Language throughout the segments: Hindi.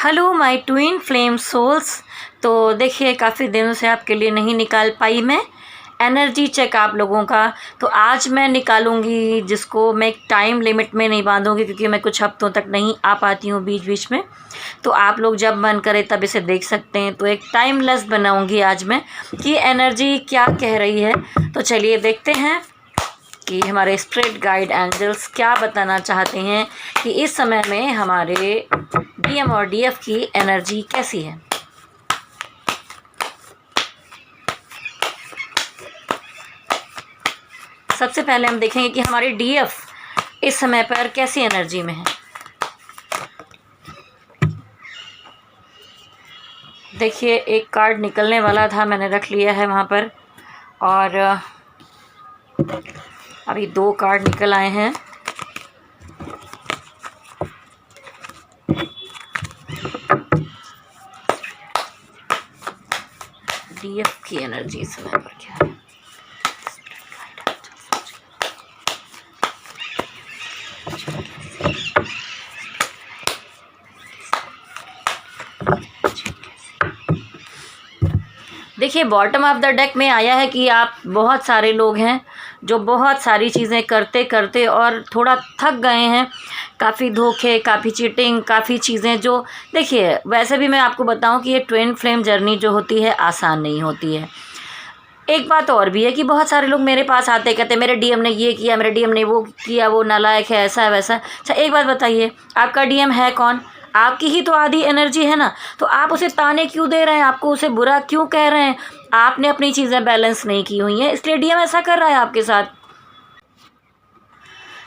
Hello my twin flame souls. तो देखिए काफ़ी दिनों से आपके लिए नहीं निकाल पाई मैं एनर्जी चेक आप लोगों का। तो आज मैं निकालूंगी, जिसको मैं एक टाइम लिमिट में नहीं बांधूंगी क्योंकि मैं कुछ हफ्तों तक नहीं आ पाती हूँ बीच बीच में। तो आप लोग जब मन करे तब इसे देख सकते हैं। तो एक टाइमलेस बनाऊंगी आज मैं कि एनर्जी क्या कह रही है। तो चलिए देखते हैं कि हमारे स्पिरिट गाइड एंजल्स क्या बताना चाहते हैं कि इस समय में हमारे डीएम और डीएफ की एनर्जी कैसी है। सबसे पहले हम देखेंगे कि हमारे डीएफ इस समय पर कैसी एनर्जी में है। देखिए एक कार्ड निकलने वाला था, मैंने रख लिया है वहाँ पर, और अभी 2 कार्ड निकल आए हैं। डीएफ की एनर्जी इस समय पर क्या है। देखिए बॉटम ऑफ द डेक में आया है कि आप बहुत सारे लोग हैं जो बहुत सारी चीज़ें करते करते और थोड़ा थक गए हैं। काफ़ी धोखे, काफ़ी चीटिंग, काफ़ी चीज़ें जो, देखिए वैसे भी मैं आपको बताऊं कि ये ट्विन फ्लेम जर्नी जो होती है आसान नहीं होती है। एक बात और भी है कि बहुत सारे लोग मेरे पास आते कहते मेरे डीएम ने ये किया, मेरे डीएम ने वो किया, वो नालायक है, ऐसा है वैसा। अच्छा एक बात बताइए, आपका डीएम है कौन? आपकी ही तो आधी एनर्जी है ना। तो आप उसे ताने क्यों दे रहे हैं, आपको उसे बुरा क्यों कह रहे हैं? आपने अपनी चीज़ें बैलेंस नहीं की हुई हैं, इसलिए डीएम ऐसा कर रहा है आपके साथ।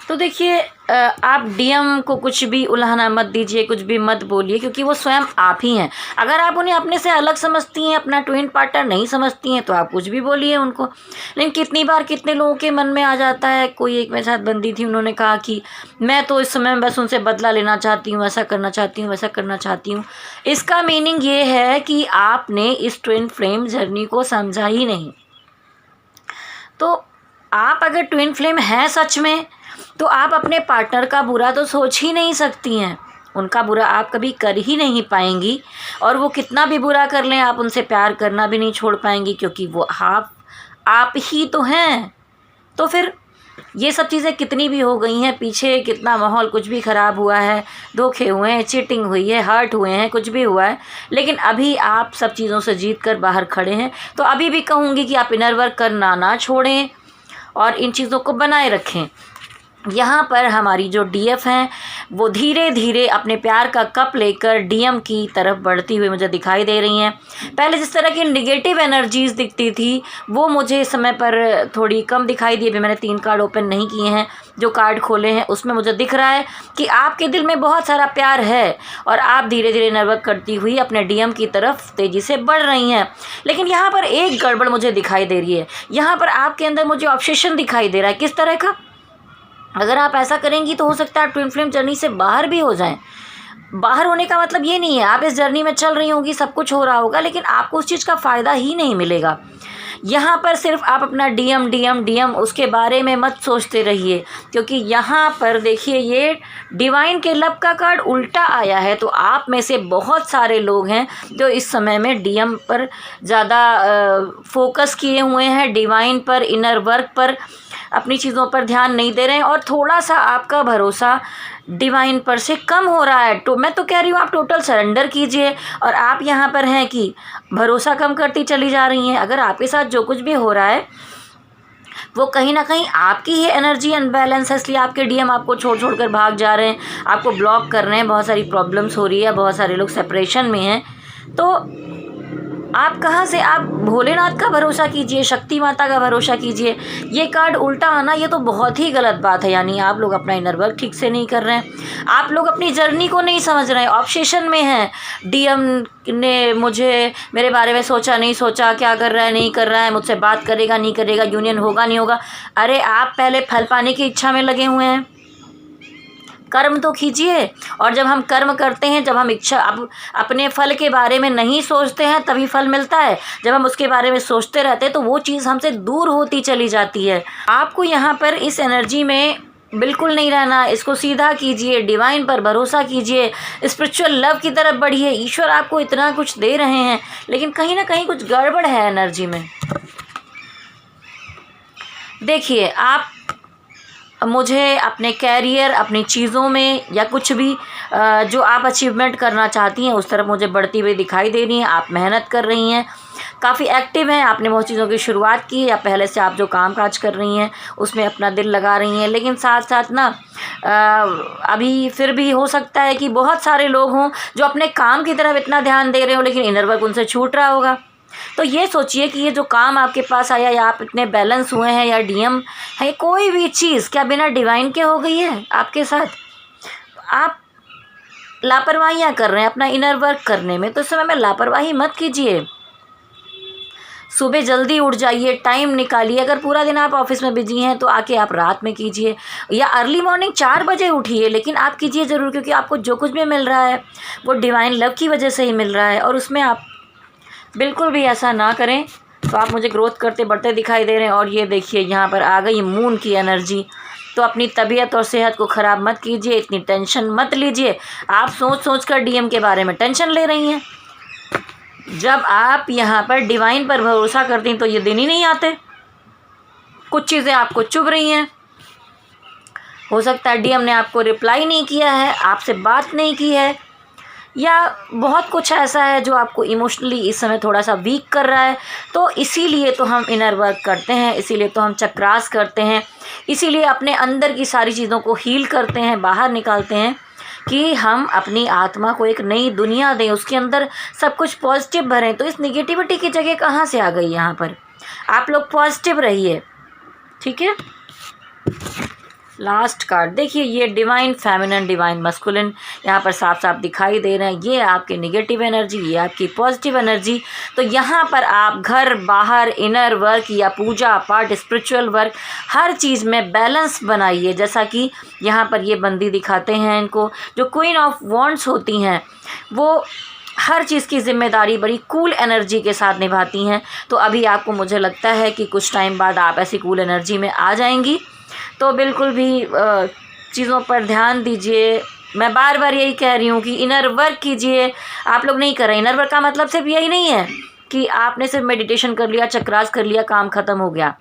तो देखिए आप डीएम को कुछ भी उलाहना मत दीजिए, कुछ भी मत बोलिए, क्योंकि वो स्वयं आप ही हैं। अगर आप उन्हें अपने से अलग समझती हैं, अपना ट्विन पार्टनर नहीं समझती हैं, तो आप कुछ भी बोलिए उनको। लेकिन कितनी बार कितने लोगों के मन में आ जाता है। कोई एक मेरे साथ बंदी थी, उन्होंने कहा कि मैं तो इस समय बस उनसे बदला लेना चाहती हूँ, ऐसा करना चाहती हूँ, वैसा करना चाहती हूँ। इसका मीनिंग ये है कि आपने इस ट्विन फ्लेम जर्नी को समझा ही नहीं। तो आप अगर ट्विन फ्लेम हैं सच में, तो आप अपने पार्टनर का बुरा तो सोच ही नहीं सकती हैं। उनका बुरा आप कभी कर ही नहीं पाएंगी, और वो कितना भी बुरा कर लें आप उनसे प्यार करना भी नहीं छोड़ पाएंगी, क्योंकि वो आप ही तो हैं। तो फिर ये सब चीज़ें कितनी भी हो गई हैं, पीछे कितना माहौल कुछ भी ख़राब हुआ है, धोखे हुए हैं, चीटिंग हुई है, हर्ट हुए हैं, कुछ भी हुआ है, लेकिन अभी आप सब चीज़ों से जीत कर बाहर खड़े हैं। तो अभी भी कहूँगी कि आप इनर वर्क करना ना छोड़ें और इन चीज़ों को बनाए रखें। यहाँ पर हमारी जो डीएफ हैं वो धीरे धीरे अपने प्यार का कप लेकर डीएम की तरफ बढ़ती हुई मुझे दिखाई दे रही हैं। पहले जिस तरह की नेगेटिव एनर्जीज़ दिखती थी वो मुझे इस समय पर थोड़ी कम दिखाई दी। अभी मैंने 3 कार्ड ओपन नहीं किए हैं, जो कार्ड खोले हैं उसमें मुझे दिख रहा है कि आपके दिल में बहुत सारा प्यार है और आप धीरे धीरे नर्वक करती हुई अपने डीएम की तरफ तेज़ी से बढ़ रही हैं। लेकिन यहाँ पर एक गड़बड़ मुझे दिखाई दे रही है। यहाँ पर आपके अंदर मुझे ऑब्सेशन दिखाई दे रहा है। किस तरह का? अगर आप ऐसा करेंगी तो हो सकता है आप ट्विन फ्लेम जर्नी से बाहर भी हो जाएं। बाहर होने का मतलब ये नहीं है, आप इस जर्नी में चल रही होंगी, सब कुछ हो रहा होगा, लेकिन आपको उस चीज़ का फ़ायदा ही नहीं मिलेगा। यहाँ पर सिर्फ आप अपना डीएम डीएम डीएम उसके बारे में मत सोचते रहिए, क्योंकि यहाँ पर देखिए ये डिवाइन के लव का कार्ड उल्टा आया है। तो आप में से बहुत सारे लोग हैं जो इस समय में डीएम पर ज़्यादा फोकस किए हुए हैं, डिवाइन पर, इनर वर्क पर, अपनी चीज़ों पर ध्यान नहीं दे रहे हैं, और थोड़ा सा आपका भरोसा डिवाइन पर से कम हो रहा है। तो मैं तो कह रही हूँ आप टोटल सरेंडर कीजिए। और आप यहाँ पर हैं कि भरोसा कम करती चली जा रही हैं। अगर आपके साथ जो कुछ भी हो रहा है वो कहीं ना कहीं आपकी ही एनर्जी अनबैलेंस है, इसलिए आपके डीएम आपको छोड़ छोड़ कर भाग जा रहे हैं, आपको ब्लॉक कर रहे हैं, बहुत सारी प्रॉब्लम्स हो रही है, बहुत सारे लोग सेपरेशन में हैं। तो आप कहाँ से, आप भोलेनाथ का भरोसा कीजिए, शक्ति माता का भरोसा कीजिए। ये कार्ड उल्टा आना ये तो बहुत ही गलत बात है। यानी आप लोग अपना इनर वर्क ठीक से नहीं कर रहे हैं, आप लोग अपनी जर्नी को नहीं समझ रहे हैं, ऑब्सेशन में हैं। डीएम ने मुझे, मेरे बारे में सोचा नहीं सोचा, क्या कर रहा है नहीं कर रहा है, मुझसे बात करेगा नहीं करेगा, यूनियन होगा नहीं होगा। अरे आप पहले फल पाने की इच्छा में लगे हुए हैं, कर्म तो कीजिए। और जब हम कर्म करते हैं, जब हम इच्छा अपने फल के बारे में नहीं सोचते हैं तभी फल मिलता है। जब हम उसके बारे में सोचते रहते हैं तो वो चीज़ हमसे दूर होती चली जाती है। आपको यहाँ पर इस एनर्जी में बिल्कुल नहीं रहना, इसको सीधा कीजिए, डिवाइन पर भरोसा कीजिए, स्पिरिचुअल लव की तरफ बढ़िए। ईश्वर आपको इतना कुछ दे रहे हैं, लेकिन कहीं ना कहीं कुछ गड़बड़ है एनर्जी में। देखिए, आप मुझे अपने कैरियर, अपनी चीज़ों में या कुछ भी जो आप अचीवमेंट करना चाहती हैं उस तरफ मुझे बढ़ती हुई दिखाई दे रही हैं। आप मेहनत कर रही हैं, काफ़ी एक्टिव हैं, आपने बहुत चीज़ों की शुरुआत की है, या पहले से आप जो काम काज कर रही हैं उसमें अपना दिल लगा रही हैं। लेकिन साथ साथ ना अभी फिर भी हो सकता है कि बहुत सारे लोग हों जो अपने काम की तरफ इतना ध्यान दे रहे हो, लेकिन इनर वर्क उनसे छूट रहा होगा। तो ये सोचिए कि ये जो काम आपके पास आया, या आप इतने बैलेंस हुए हैं, या डीएम है, कोई भी चीज़ क्या बिना डिवाइन के हो गई है आपके साथ? आप लापरवाहियाँ कर रहे हैं अपना इनर वर्क करने में, तो इस समय में लापरवाही मत कीजिए। सुबह जल्दी उठ जाइए, टाइम निकालिए। अगर पूरा दिन आप ऑफिस में बिजी हैं तो आके आप रात में कीजिए, या अर्ली मॉर्निंग 4 बजे उठिए, लेकिन आप कीजिए ज़रूर, क्योंकि आपको जो कुछ भी मिल रहा है वो डिवाइन लव की वजह से ही मिल रहा है। और उसमें आप बिल्कुल भी ऐसा ना करें। तो आप मुझे ग्रोथ करते बढ़ते दिखाई दे रहे हैं, और ये देखिए यहाँ पर आ गई मून की एनर्जी। तो अपनी तबीयत और सेहत को ख़राब मत कीजिए, इतनी टेंशन मत लीजिए। आप सोच सोच कर डीएम के बारे में टेंशन ले रही हैं। जब आप यहाँ पर डिवाइन पर भरोसा करती हैं तो ये दिन ही नहीं आते। कुछ चीज़ें आपको चुभ रही हैं, हो सकता है डीएम ने आपको रिप्लाई नहीं किया है, आपसे बात नहीं की है, या बहुत कुछ ऐसा है जो आपको इमोशनली इस समय थोड़ा सा वीक कर रहा है। तो इसीलिए तो हम इनर वर्क करते हैं, इसीलिए तो हम चक्रास करते हैं, इसीलिए अपने अंदर की सारी चीज़ों को हील करते हैं, बाहर निकालते हैं, कि हम अपनी आत्मा को एक नई दुनिया दें, उसके अंदर सब कुछ पॉजिटिव भरें। तो इस निगेटिविटी की जगह कहाँ से आ गई यहाँ पर? आप लोग पॉजिटिव रहिए, ठीक है। लास्ट कार्ड देखिए, ये डिवाइन फेमिनिन, डिवाइन मस्कुलिन यहाँ पर साफ साफ दिखाई दे रहे हैं। ये आपकी नेगेटिव एनर्जी, ये आपकी पॉजिटिव एनर्जी। तो यहाँ पर आप घर बाहर इनर वर्क या पूजा पाठ, स्पिरिचुअल वर्क, हर चीज़ में बैलेंस बनाइए। जैसा कि यहाँ पर ये बंदी दिखाते हैं, इनको जो क्वीन ऑफ वॉन्ड्स होती हैं वो हर चीज़ की जिम्मेदारी बड़ी कूल एनर्जी के साथ निभाती हैं। तो अभी आपको, मुझे लगता है कि कुछ टाइम बाद आप ऐसी कूल एनर्जी में आ जाएंगी। तो बिल्कुल भी चीज़ों पर ध्यान दीजिए। मैं बार बार यही कह रही हूँ कि इनर वर्क कीजिए। आप लोग नहीं कर रहे। इनर वर्क का मतलब सिर्फ यही नहीं है कि आपने सिर्फ मेडिटेशन कर लिया, चक्रास कर लिया, काम ख़त्म हो गया।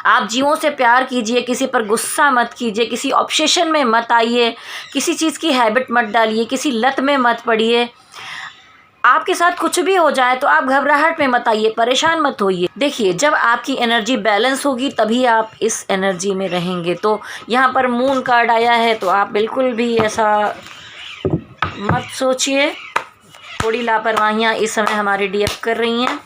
आप जीवों से प्यार कीजिए, किसी पर गुस्सा मत कीजिए, किसी ऑब्सेशन में मत आइए, किसी चीज़ की हैबिट मत डालिए, किसी लत में मत पड़िए। आपके साथ कुछ भी हो जाए तो आप घबराहट में मत आइए, परेशान मत होइए। देखिए, जब आपकी एनर्जी बैलेंस होगी तभी आप इस एनर्जी में रहेंगे। तो यहाँ पर मून कार्ड आया है, तो आप बिल्कुल भी ऐसा मत सोचिए। थोड़ी लापरवाहियाँ इस समय हमारे डीएफ कर रही हैं,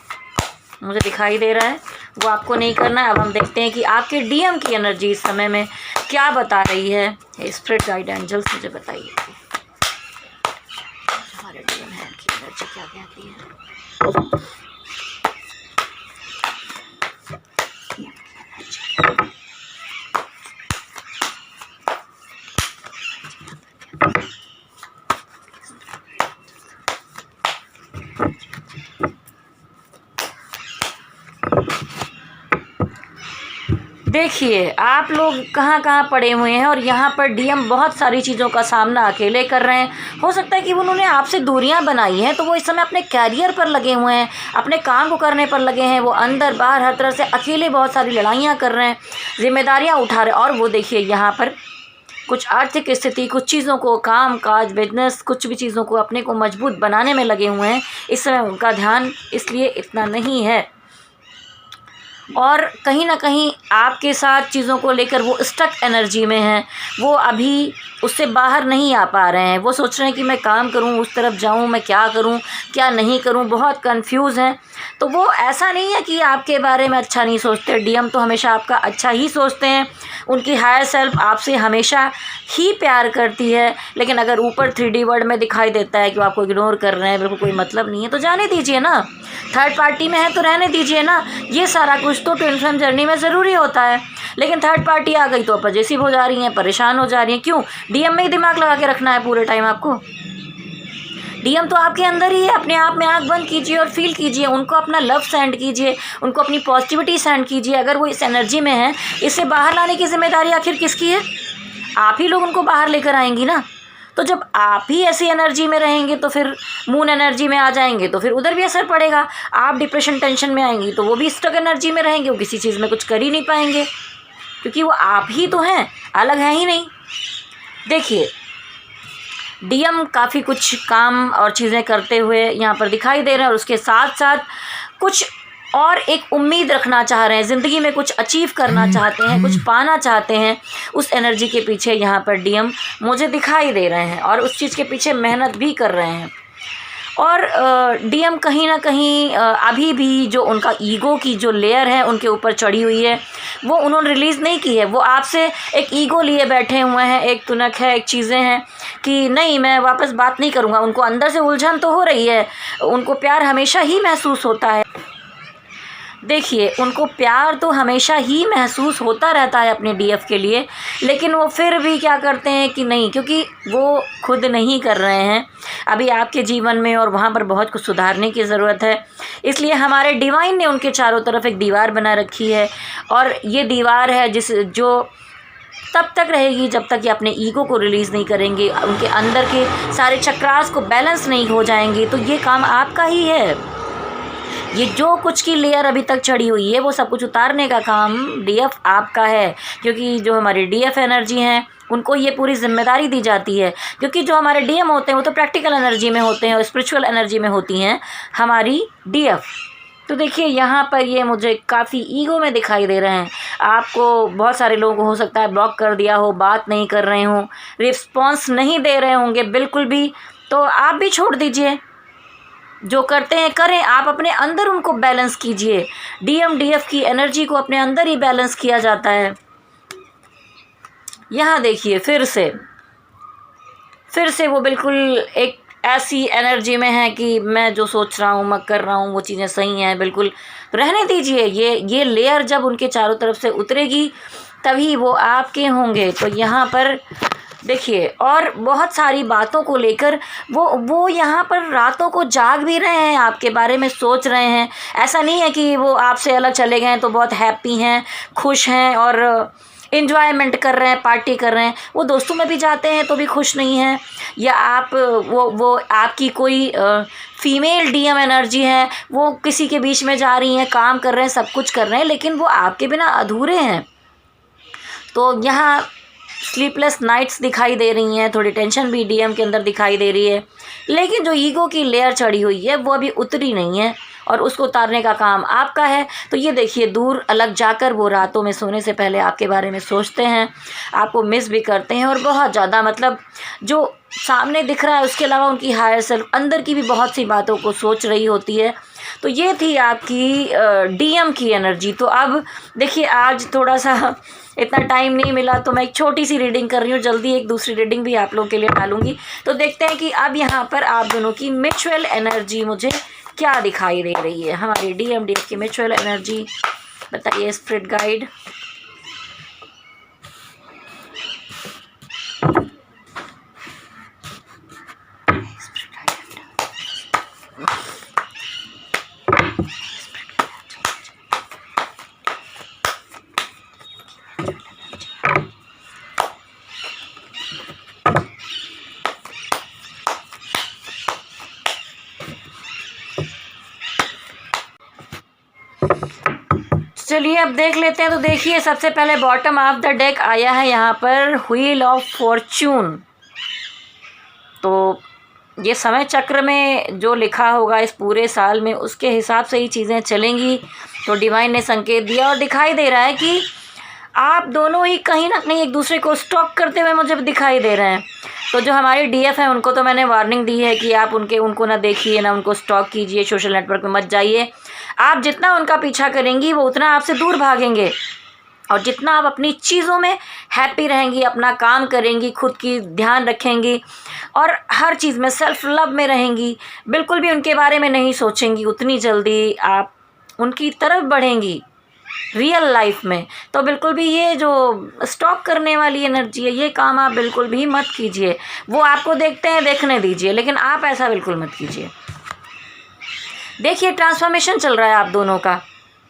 मुझे दिखाई दे रहा है, वो आपको नहीं करना है। अब हम देखते हैं कि आपके डीएम की एनर्जी इस समय में क्या बता रही है। स्पिरिट गाइड एंजल्स मुझे बताइए हमारे डीएम है की एनर्जी क्या कहती है। देखिए, आप लोग कहाँ कहाँ पड़े हुए हैं, और यहाँ पर डीएम बहुत सारी चीज़ों का सामना अकेले कर रहे हैं। हो सकता है कि उन्होंने आपसे दूरियां बनाई हैं, तो वो इस समय अपने कैरियर पर लगे हुए हैं, अपने काम को करने पर लगे हैं। वो अंदर बाहर हर तरह से अकेले बहुत सारी लड़ाइयाँ कर रहे हैं, जिम्मेदारियाँ उठा रहे हैं। और वो देखिए यहाँ पर कुछ आर्थिक स्थिति, कुछ चीज़ों को, काम काज, बिजनेस, कुछ भी चीज़ों को अपने को मजबूत बनाने में लगे हुए हैं। इस समय उनका ध्यान इसलिए इतना नहीं है, और कहीं ना कहीं आपके साथ चीज़ों को लेकर वो स्टक एनर्जी में हैं। वो अभी उससे बाहर नहीं आ पा रहे हैं। वो सोच रहे हैं कि मैं काम करूं, उस तरफ जाऊं, मैं क्या करूं, क्या नहीं करूं, बहुत कंफ्यूज हैं। तो वो ऐसा नहीं है कि आपके बारे में अच्छा नहीं सोचते। डीएम तो हमेशा आपका अच्छा ही सोचते हैं। उनकी हायर सेल्फ आपसे हमेशा ही प्यार करती है। लेकिन अगर ऊपर 3D वर्ड में दिखाई देता है कि वो आपको इग्नोर कर रहे हैं, बिल्कुल कोई मतलब नहीं है, तो जाने दीजिए ना। थर्ड पार्टी में है तो रहने दीजिए ना। ये सारा कुछ तो ट्विन फ्लेम जर्नी में ज़रूरी होता है। लेकिन थर्ड पार्टी आ गई तो पॉजिटिव हो जा रही हैं, परेशान हो जा रही हैं। क्यों? डीएम में ही दिमाग लगा के रखना है पूरे टाइम आपको। डीएम तो आपके अंदर ही है। अपने आप में आँख बंद कीजिए और फील कीजिए, उनको अपना लव सेंड कीजिए, उनको अपनी पॉजिटिविटी सेंड कीजिए। अगर वो इस एनर्जी में है, इससे बाहर लाने की जिम्मेदारी आखिर किसकी है? आप ही लोग उनको बाहर लेकर आएंगी ना। तो जब आप ही ऐसी एनर्जी में रहेंगे तो फिर मून एनर्जी में आ जाएंगे तो फिर उधर भी असर पड़ेगा। आप डिप्रेशन टेंशन में आएंगी तो वो भी स्टक एनर्जी में रहेंगे, वो किसी चीज़ में कुछ कर ही नहीं पाएंगे, क्योंकि वो आप ही तो हैं, अलग हैं ही नहीं। देखिए डीएम काफ़ी कुछ काम और चीज़ें करते हुए यहाँ पर दिखाई दे रहे हैं, और उसके साथ साथ कुछ और एक उम्मीद रखना चाह रहे हैं, ज़िंदगी में कुछ अचीव करना चाहते हैं, कुछ पाना चाहते हैं। उस एनर्जी के पीछे यहाँ पर डीएम मुझे दिखाई दे रहे हैं और उस चीज़ के पीछे मेहनत भी कर रहे हैं। और डीएम कहीं ना कहीं अभी भी जो उनका ईगो की जो लेयर है उनके ऊपर चढ़ी हुई है, वो उन्होंने रिलीज़ नहीं की है। वो आपसे एक ईगो लिए बैठे हुए हैं, एक तुनक है, एक चीज़ें हैं कि नहीं मैं वापस बात नहीं करूँगा। उनको अंदर से उलझन तो हो रही है, उनको प्यार हमेशा ही महसूस होता है। देखिए उनको प्यार तो हमेशा ही महसूस होता रहता है अपने डीएफ के लिए, लेकिन वो फिर भी क्या करते हैं कि नहीं, क्योंकि वो खुद नहीं कर रहे हैं अभी आपके जीवन में, और वहाँ पर बहुत कुछ सुधारने की ज़रूरत है। इसलिए हमारे डिवाइन ने उनके चारों तरफ एक दीवार बना रखी है, और ये दीवार है जो तब तक रहेगी जब तक ये अपने ईगो को रिलीज़ नहीं करेंगे, उनके अंदर के सारे चक्रास को बैलेंस नहीं हो जाएंगे। तो ये काम आपका ही है। ये जो कुछ की लेयर अभी तक चढ़ी हुई है वो सब कुछ उतारने का काम डीएफ आपका है, क्योंकि जो हमारी डीएफ एनर्जी हैं उनको ये पूरी जिम्मेदारी दी जाती है। क्योंकि जो हमारे डीएम होते हैं वो तो प्रैक्टिकल एनर्जी में होते हैं और स्पिरिचुअल एनर्जी में होती हैं हमारी डीएफ। तो देखिए यहाँ पर ये मुझे काफ़ी ईगो में दिखाई दे रहे हैं। आपको बहुत सारे लोगों को हो सकता है ब्लॉक कर दिया हो, बात नहीं कर रहे हों, रिस्पॉन्स नहीं दे रहे होंगे बिल्कुल भी, तो आप भी छोड़ दीजिए, जो करते हैं करें। आप अपने अंदर उनको बैलेंस कीजिए। डीएम डीएफ की एनर्जी को अपने अंदर ही बैलेंस किया जाता है। यहाँ देखिए फिर से वो बिल्कुल एक ऐसी एनर्जी में है कि मैं जो सोच रहा हूँ मैं कर रहा हूँ वो चीज़ें सही हैं, बिल्कुल रहने दीजिए। ये लेयर जब उनके चारों तरफ से उतरेगी तभी वो आपके होंगे। तो यहाँ पर देखिए, और बहुत सारी बातों को लेकर वो यहाँ पर रातों को जाग भी रहे हैं, आपके बारे में सोच रहे हैं। ऐसा नहीं है कि वो आपसे अलग चले गए तो बहुत हैप्पी हैं, खुश हैं और इन्जॉयमेंट कर रहे हैं, पार्टी कर रहे हैं। वो दोस्तों में भी जाते हैं तो भी खुश नहीं हैं। या आप वो आपकी कोई फीमेल डीएम एनर्जी है, वो किसी के बीच में जा रही हैं, काम कर रहे हैं, सब कुछ कर रहे हैं, लेकिन वो आपके बिना अधूरे हैं। तो यहाँ स्लीपलेस नाइट्स दिखाई दे रही हैं, थोड़ी टेंशन भी डीएम के अंदर दिखाई दे रही है, लेकिन जो ईगो की लेयर चढ़ी हुई है वो अभी उतरी नहीं है और उसको उतारने का काम आपका है। तो ये देखिए दूर अलग जाकर वो रातों में सोने से पहले आपके बारे में सोचते हैं, आपको मिस भी करते हैं, और बहुत ज़्यादा मतलब जो सामने दिख रहा है उसके अलावा उनकी हायर सेल्फ अंदर की भी बहुत सी बातों को सोच रही होती है। तो ये थी आपकी डीएम की एनर्जी। तो अब देखिए आज थोड़ा सा इतना टाइम नहीं मिला तो मैं एक छोटी सी रीडिंग कर रही हूँ, जल्दी एक दूसरी रीडिंग भी आप लोगों के लिए डालूंगी। तो देखते हैं कि अब यहाँ पर आप दोनों की म्यूचुअल एनर्जी मुझे क्या दिखाई दे रही है। हमारी डीएम डीएफ की म्यूचुअल एनर्जी बताइए स्पिरिट गाइड। चलिए अब देख लेते हैं। तो देखिए सबसे पहले बॉटम ऑफ द डेक आया है यहाँ पर व्हील ऑफ फॉर्चून। तो ये समय चक्र में जो लिखा होगा इस पूरे साल में उसके हिसाब से ही चीज़ें चलेंगी। तो डिवाइन ने संकेत दिया और दिखाई दे रहा है कि आप दोनों ही कहीं ना कहीं एक दूसरे को स्टॉक करते हुए मुझे दिखाई दे रहे हैं। तो जो हमारे डीएफ हैं उनको तो मैंने वार्निंग दी है कि आप उनको ना देखिए, ना उनको स्टॉक कीजिए, सोशल नेटवर्क में मत जाइए। आप जितना उनका पीछा करेंगी वो उतना आपसे दूर भागेंगे, और जितना आप अपनी चीज़ों में हैप्पी रहेंगी, अपना काम करेंगी, खुद की ध्यान रखेंगी और हर चीज़ में सेल्फ लव में रहेंगी, बिल्कुल भी उनके बारे में नहीं सोचेंगी, उतनी जल्दी आप उनकी तरफ बढ़ेंगी रियल लाइफ में। तो बिल्कुल भी ये जो स्टॉक करने वाली एनर्जी है ये काम आप बिल्कुल भी मत कीजिए। वो आपको देखते हैं, देखने दीजिए, लेकिन आप ऐसा बिल्कुल मत कीजिए। देखिए ट्रांसफॉर्मेशन चल रहा है आप दोनों का।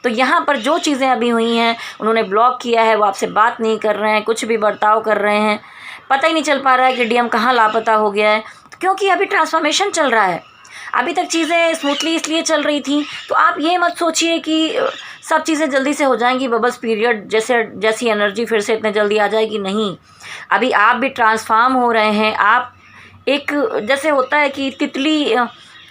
तो यहाँ पर जो चीज़ें अभी हुई हैं, उन्होंने ब्लॉक किया है, वो आपसे बात नहीं कर रहे हैं, कुछ भी बर्ताव कर रहे हैं, पता ही नहीं चल पा रहा है कि डीएम कहाँ लापता हो गया है, क्योंकि अभी ट्रांसफॉर्मेशन चल रहा है। अभी तक चीज़ें स्मूथली इसलिए चल रही थी, तो आप ये मत सोचिए कि सब चीज़ें जल्दी से हो जाएंगी, बबल्स पीरियड जैसी एनर्जी फिर से इतने जल्दी आ जाएगी, नहीं। अभी आप भी ट्रांसफॉर्म हो रहे हैं। आप एक, जैसे होता है कि तितली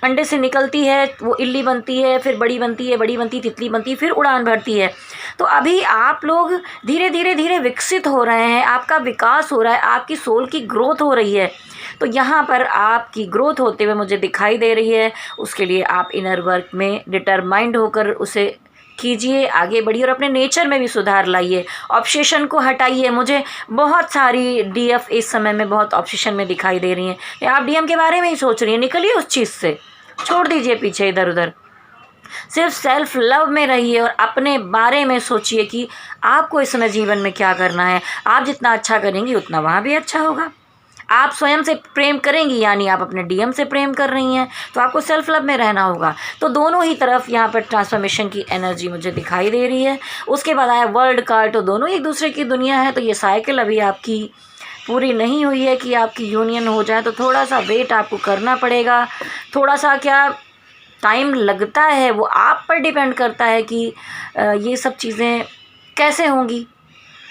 अंडे से निकलती है, वो इल्ली बनती है, फिर बड़ी बनती है, बड़ी बनती तितली बनती है, फिर उड़ान भरती है। तो अभी आप लोग धीरे धीरे धीरे विकसित हो रहे हैं, आपका विकास हो रहा है, आपकी सोल की ग्रोथ हो रही है। तो यहाँ पर आपकी ग्रोथ होते हुए मुझे दिखाई दे रही है। उसके लिए आप इनर वर्क में डिटरमाइंड होकर उसे कीजिए, आगे बढ़िए और अपने नेचर में भी सुधार लाइए, ऑब्सेशन को हटाइए। मुझे बहुत सारी डीएफ इस समय में बहुत ऑब्सेशन में दिखाई दे रही हैं। आप डीएम के बारे में ही सोच रही हैं, निकलिए उस चीज़ से, छोड़ दीजिए पीछे इधर उधर, सिर्फ सेल्फ लव में रहिए और अपने बारे में सोचिए कि आपको इस समय जीवन में क्या करना है। आप जितना अच्छा करेंगी उतना वहाँ भी अच्छा होगा। आप स्वयं से प्रेम करेंगी, यानी आप अपने डीएम से प्रेम कर रही हैं, तो आपको सेल्फ लव में रहना होगा। तो दोनों ही तरफ यहाँ पर ट्रांसफॉर्मेशन की एनर्जी मुझे दिखाई दे रही है। उसके बाद आया वर्ल्ड कार्ड, तो दोनों एक दूसरे की दुनिया है। तो ये साइकिल अभी आपकी पूरी नहीं हुई है कि आपकी यूनियन हो जाए, तो थोड़ा सा वेट आपको करना पड़ेगा। थोड़ा सा क्या टाइम लगता है, वो आप पर डिपेंड करता है कि ये सब चीज़ें कैसे होंगी।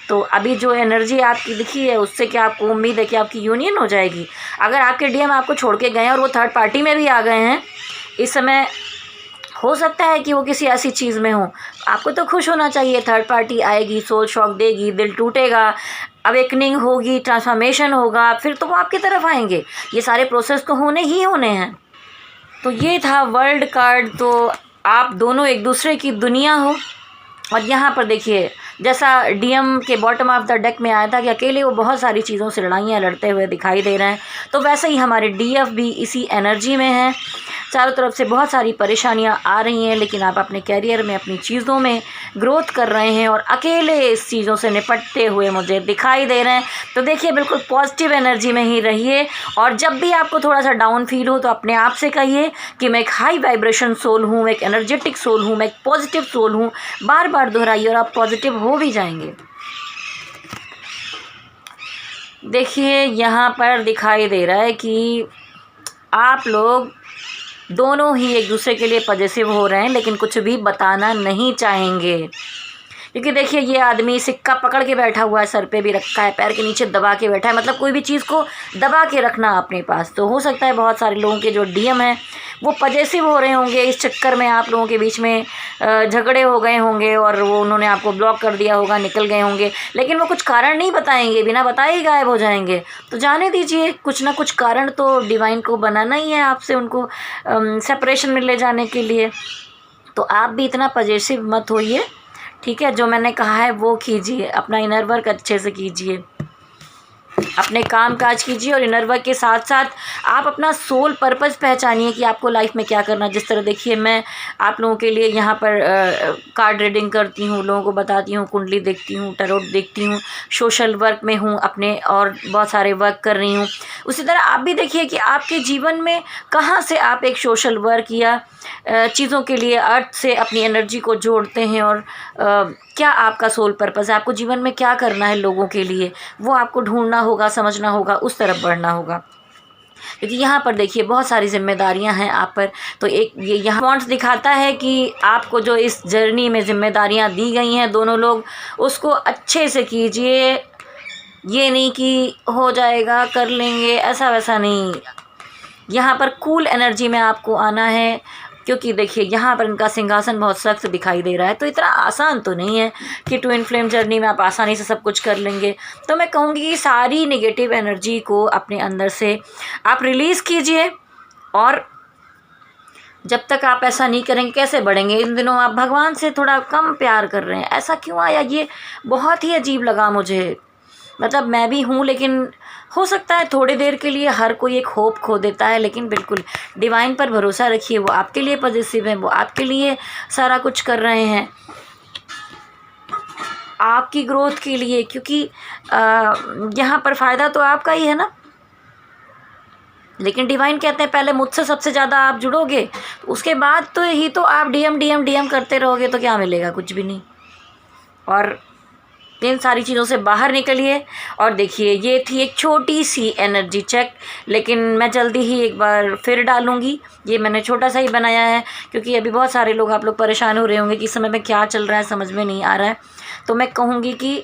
तो अभी जो एनर्जी आपकी दिखी है, उससे क्या आपको उम्मीद है कि आपकी यूनियन हो जाएगी? अगर आपके डीएम आपको छोड़ के गए हैं और वो थर्ड पार्टी में भी आ गए हैं इस समय, हो सकता है कि वो किसी ऐसी चीज़ में हो, आपको तो खुश होना चाहिए। थर्ड पार्टी आएगी, सोल शॉक देगी, दिल टूटेगा, अवेकनिंग होगी, ट्रांसफॉर्मेशन होगा, फिर तो वो आपकी तरफ आएंगे। ये सारे प्रोसेस तो होने ही होने हैं। तो ये था वर्ल्ड कार्ड। तो आप दोनों एक दूसरे की दुनिया हो। और यहाँ पर देखिए, जैसा डीएम के बॉटम ऑफ द डेक में आया था कि अकेले वो बहुत सारी चीज़ों से लड़ाइयाँ लड़ते हुए दिखाई दे रहे हैं, तो वैसे ही हमारे डीएफ भी इसी एनर्जी में हैं। चारों तरफ से बहुत सारी परेशानियाँ आ रही हैं, लेकिन आप अपने कैरियर में, अपनी चीज़ों में ग्रोथ कर रहे हैं और अकेले इस चीज़ों से निपटते हुए मुझे दिखाई दे रहे हैं। तो देखिए, बिल्कुल पॉजिटिव एनर्जी में ही रहिए। और जब भी आपको थोड़ा सा डाउन फील हो, तो अपने आप से कहिए कि मैं एक हाई वाइब्रेशन सोल हूँ, मैं एक एनर्जेटिक सोल हूँ, मैं एक पॉजिटिव सोल हूँ। बार बार दोहराइए और आप पॉजिटिव हो भी जाएंगे। देखिए, यहाँ पर दिखाई दे रहा है कि आप लोग दोनों ही एक दूसरे के लिए पॉजिटिव हो रहे हैं, लेकिन कुछ भी बताना नहीं चाहेंगे। क्योंकि देखिए, ये आदमी सिक्का पकड़ के बैठा हुआ है, सर पे भी रखा है, पैर के नीचे दबा के बैठा है, मतलब कोई भी चीज़ को दबा के रखना अपने पास। तो हो सकता है बहुत सारे लोगों के जो डीएम हैं वो पॉजिटिव हो रहे होंगे, इस चक्कर में आप लोगों के बीच में झगड़े हो गए होंगे और वो उन्होंने आपको ब्लॉक कर दिया होगा, निकल गए होंगे, लेकिन वो कुछ कारण नहीं बताएंगे, बिना बताए ही गायब हो जाएंगे। तो जाने दीजिए, कुछ ना कुछ कारण तो डिवाइन को बनाना ही है आपसे, उनको सेपरेशन में ले जाने के लिए। तो आप भी इतना पॉजिटिव मत होइए, ठीक है? जो मैंने कहा है वो कीजिए, अपना इनर वर्क अच्छे से कीजिए, अपने काम काज कीजिए और इनर वर्क के साथ साथ आप अपना सोल पर्पस पहचानिए कि आपको लाइफ में क्या करना है। जिस तरह देखिए, मैं आप लोगों के लिए यहाँ पर कार्ड रीडिंग करती हूँ, लोगों को बताती हूँ, कुंडली देखती हूँ, टैरोट देखती हूँ, सोशल वर्क में हूँ अपने, और बहुत सारे वर्क कर रही हूँ। उसी तरह आप भी देखिए कि आपके जीवन में कहाँ से आप एक सोशल वर्क या चीज़ों के लिए अर्थ से अपनी एनर्जी को जोड़ते हैं, और क्या आपका सोल पर्पस है, आपको जीवन में क्या करना है लोगों के लिए, वो आपको ढूंढना होगा, समझना होगा, उस तरफ बढ़ना होगा। क्योंकि यहाँ पर देखिए, बहुत सारी जिम्मेदारियाँ हैं आप पर। तो एक ये यहाँ पॉइंट्स दिखाता है कि आपको जो इस जर्नी में जिम्मेदारियाँ दी गई हैं, दोनों लोग उसको अच्छे से कीजिए। ये नहीं कि हो जाएगा, कर लेंगे, ऐसा वैसा नहीं। यहाँ पर कूल एनर्जी में आपको आना है, क्योंकि देखिए, यहाँ पर इनका सिंहासन बहुत सख्त दिखाई दे रहा है। तो इतना आसान तो नहीं है कि ट्विन फ्लेम जर्नी में आप आसानी से सब कुछ कर लेंगे। तो मैं कहूँगी कि सारी नेगेटिव एनर्जी को अपने अंदर से आप रिलीज़ कीजिए। और जब तक आप ऐसा नहीं करेंगे, कैसे बढ़ेंगे? इन दिनों आप भगवान से थोड़ा कम प्यार कर रहे हैं, ऐसा क्यों आया? ये बहुत ही अजीब लगा मुझे। मतलब मैं भी हूँ, लेकिन हो सकता है थोड़ी देर के लिए हर कोई एक होप खो देता है, लेकिन बिल्कुल डिवाइन पर भरोसा रखिए, वो आपके लिए पॉजिटिव है, वो आपके लिए सारा कुछ कर रहे हैं, आपकी ग्रोथ के लिए। क्योंकि यहाँ पर फ़ायदा तो आपका ही है ना। लेकिन डिवाइन कहते हैं पहले मुझसे सबसे ज़्यादा आप जुड़ोगे, उसके बाद तो ही तो आप डीएम करते रहोगे, तो क्या मिलेगा? कुछ भी नहीं। और इन सारी चीज़ों से बाहर निकलिए। और देखिए, ये थी एक छोटी सी एनर्जी चेक, लेकिन मैं जल्दी ही एक बार फिर डालूँगी। ये मैंने छोटा सा ही बनाया है, क्योंकि अभी बहुत सारे लोग, आप लोग परेशान हो रहे होंगे कि इस समय में क्या चल रहा है, समझ में नहीं आ रहा है। तो मैं कहूँगी कि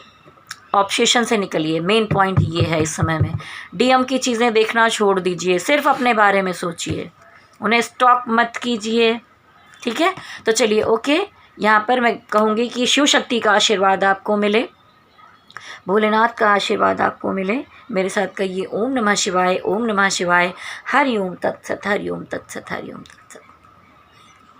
ऑब्सेशन से निकलिए। मेन पॉइंट ये है इस समय में, डीएम की चीज़ें देखना छोड़ दीजिए, सिर्फ अपने बारे में सोचिए, उन्हें स्टॉप मत कीजिए। ठीक है, तो चलिए ओके। यहाँ पर मैं कहूँगी कि शिव शक्ति का आशीर्वाद आपको मिले, भोलेनाथ का आशीर्वाद आपको मिले। मेरे साथ कहिए ओम नमः शिवाय, ओम नमः शिवाय, हरि ओम तत्सत, हरि ओम तत्सत, हरि ओम तत्सत।